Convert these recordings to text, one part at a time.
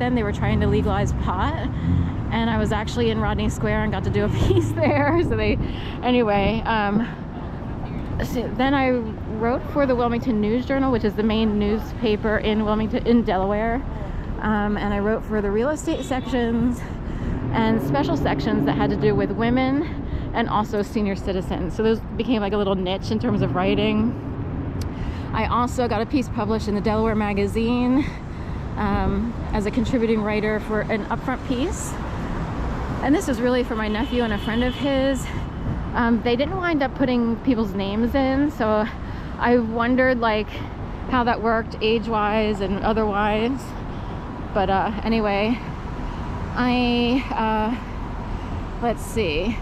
then. They were trying to legalize pot, and I was actually in Rodney Square and got to do a piece there. So anyway, so then I wrote for the Wilmington News Journal, which is the main newspaper in Wilmington, in Delaware, and I wrote for the real estate sections and special sections that had to do with women and also senior citizens. So those became like a little niche in terms of writing. I also got a piece published in the Delaware magazine as a contributing writer for an upfront piece. And this was really for my nephew and a friend of his. They didn't wind up putting people's names in, so I wondered like how that worked age-wise and otherwise. But anyway, I let's see,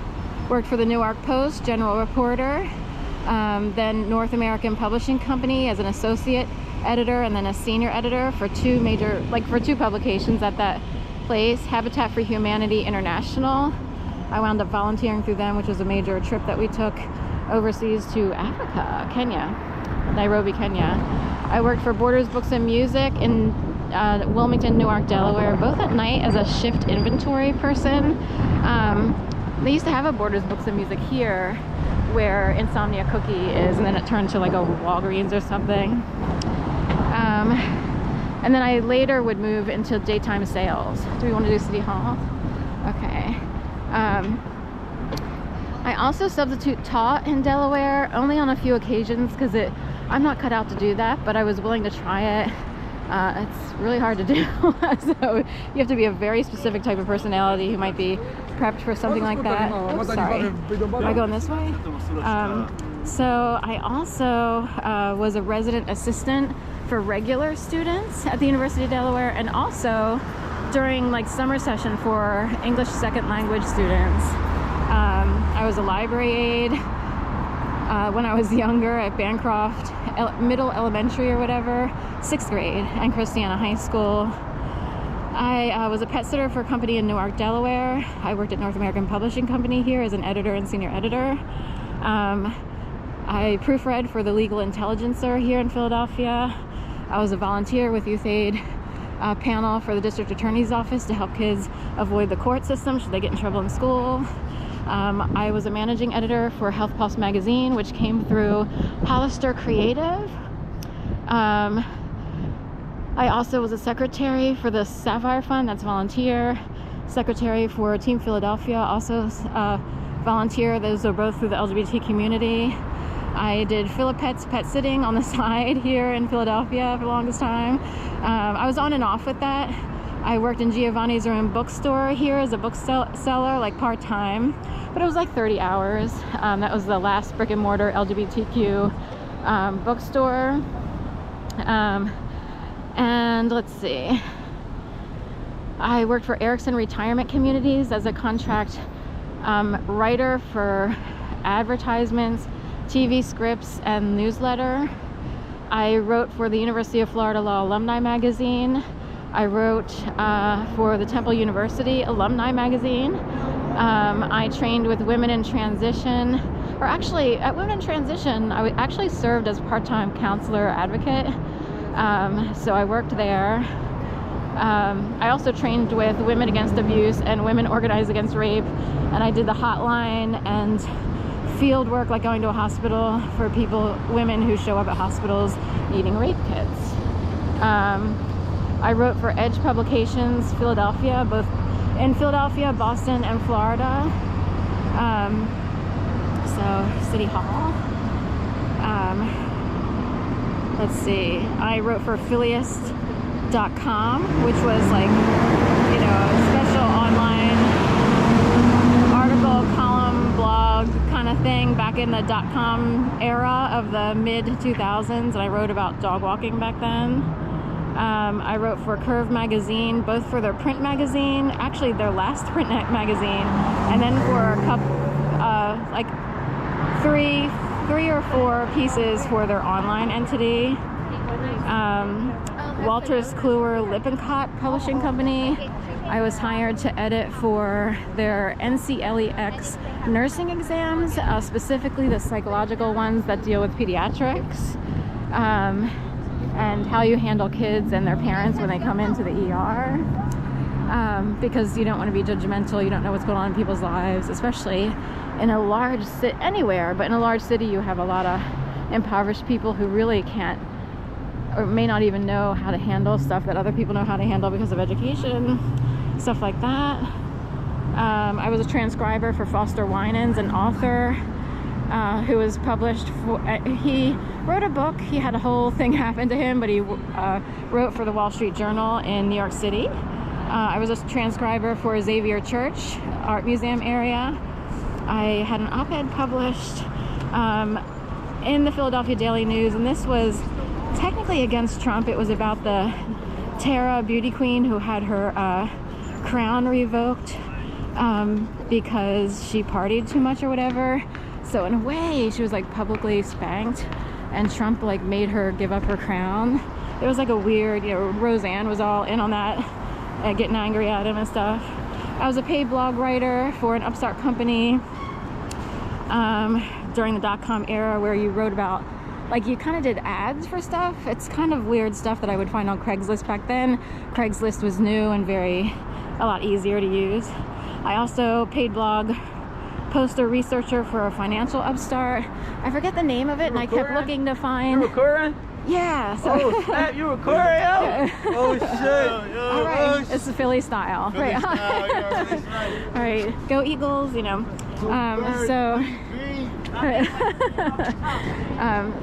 worked for the Newark Post, general reporter, then North American Publishing Company as an associate editor, and then a senior editor for two publications at that place, Habitat for Humanity International. I wound up volunteering through them, which was a major trip that we took overseas to Africa, Kenya, Nairobi, Kenya. I worked for Borders Books and Music in Wilmington, Newark, Delaware, both at night as a shift inventory person. They used to have a Borders Books and Music here where Insomnia Cookie is, and then it turned to like a Walgreens or something. And then I later would move into daytime sales. Do we want to do City Hall? Okay. I also substitute taught in Delaware, only on a few occasions because I'm not cut out to do that, but I was willing to try it. It's really hard to do. So you have to be a very specific type of personality who might be prepped for something like that. Oops, sorry. Am I going this way? So I also was a resident assistant for regular students at the University of Delaware, and also during like summer session for English second language students. I was a library aide when I was younger at Bancroft Middle Elementary or whatever, 6th grade, and Christiana High School. I was a pet sitter for a company in Newark, Delaware. I worked at North American Publishing Company here as an editor and senior editor. I proofread for the Legal Intelligencer here in Philadelphia. I was a volunteer with Youth Aid panel for the District Attorney's Office to help kids avoid the court system should they get in trouble in school. I was a managing editor for Health Pulse magazine, which came through Hollister Creative. I also was a secretary for the Sapphire Fund, that's volunteer. Secretary for Team Philadelphia, also volunteer. Those are both through the LGBT community. I did Philipet's pet sitting on the side here in Philadelphia for the longest time. I was on and off with that. I worked in Giovanni's Room bookstore here as a bookseller, like part-time, but it was like 30 hours. That was the last brick and mortar LGBTQ bookstore. And let's see, I worked for Erickson Retirement Communities as a contract writer for advertisements, TV scripts, and newsletter. I wrote for the University of Florida Law Alumni Magazine. I wrote for the Temple University Alumni Magazine. I trained with Women in Transition, or actually at Women in Transition, I actually served as part-time counselor advocate. So I worked there. I also trained with Women Against Abuse and Women Organized Against Rape, and I did the hotline and field work, like going to a hospital for women who show up at hospitals needing rape kits. I wrote for Edge Publications Philadelphia, both in Philadelphia, Boston, and Florida. So City Hall. Let's see, I wrote for Phillyist.com, which was like, you know, a special online article, column, blog kind of thing back in the .com era of the mid-2000s, and I wrote about dog walking back then. I wrote for Curve magazine, both for their print magazine, actually their last print magazine, and then for a couple, like three or four pieces for their online entity. Walters Kluwer Lippincott Publishing Company. I was hired to edit for their NCLEX nursing exams, specifically the psychological ones that deal with pediatrics. and how you handle kids and their parents when they come into the ER, because you don't want to be judgmental. You don't know what's going on in people's lives, especially in a large city, anywhere, but in a large city you have a lot of impoverished people who really can't or may not even know how to handle stuff that other people know how to handle because of education, stuff like that. I was a transcriber for Foster Winans, an author who was published for, he wrote a book. He had a whole thing happen to him, but he wrote for the Wall Street Journal in New York City. I was a transcriber for Xavier Church Art Museum area. I had an op-ed published in the Philadelphia Daily News, and this was technically against Trump. It was about the Tara beauty queen who had her crown revoked because she partied too much or whatever. So in a way, she was like publicly spanked, and Trump like made her give up her crown. It was like a weird, you know, Roseanne was all in on that, getting angry at him and stuff. I was a paid blog writer for an upstart company during the .com era, where you wrote about, like, you kind of did ads for stuff. It's kind of weird stuff that I would find on Craigslist back then. Craigslist was new and a lot easier to use. I also paid blog poster researcher for a financial upstart. I forget the name of it, and I kept looking to find. You recording? Yeah. So oh snap! You recording? Oh shit! All right, it's the Philly style. Philly Right. style, All right, go Eagles! You know.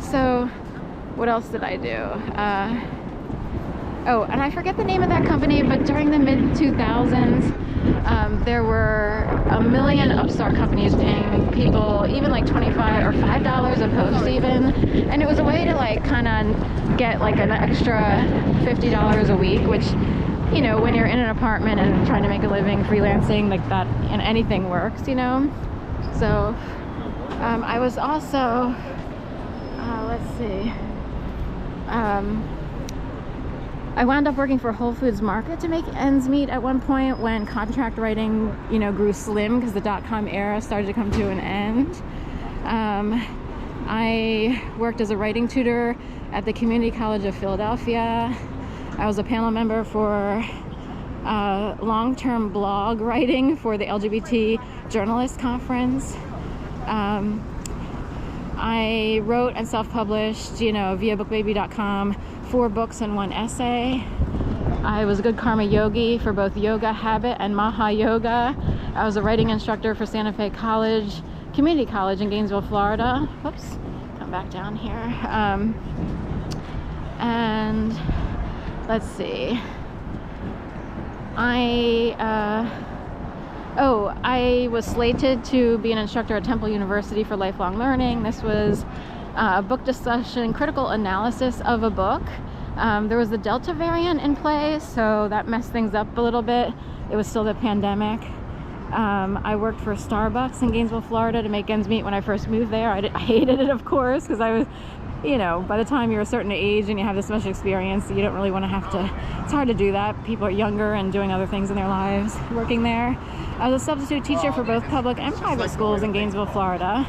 So what else did I do? Oh, and I forget the name of that company, but during the mid-2000s, there were a million upstart companies paying people even like $25 or $5 a post even, and it was a way to like kind of get like an extra $50 a week, which, you know, when you're in an apartment and trying to make a living freelancing like that, and anything works, you know. So I was also let's see, I wound up working for Whole Foods Market to make ends meet at one point when contract writing, you know, grew slim because the .com era started to come to an end. I worked as a writing tutor at the Community College of Philadelphia. I was a panel member for long-term blog writing for the LGBT Journalist Conference. I wrote and self-published, you know, via bookbaby.com, 4 books and 1 essay. I was a good karma yogi for both Yoga Habit and Maha Yoga. I was a writing instructor for Santa Fe College, Community College in Gainesville, Florida. Whoops, come back down here. And let's see. I was slated to be an instructor at Temple University for lifelong learning. This was a book discussion, critical analysis of a book. There was the Delta variant in play, so that messed things up a little bit. It was still the pandemic. I worked for Starbucks in Gainesville, Florida to make ends meet when I first moved there. I hated it, of course, because I was, you know, by the time you're a certain age and you have this much experience, you don't really want to have to, it's hard to do that. People are younger and doing other things in their lives working there. I was a substitute teacher for both public and private schools in Gainesville, Florida.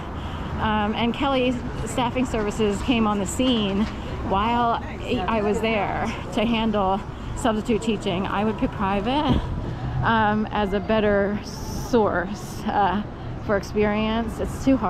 And Kelly Staffing Services came on the scene while I was there to handle substitute teaching. I would pick private as a better source for experience. It's too hard.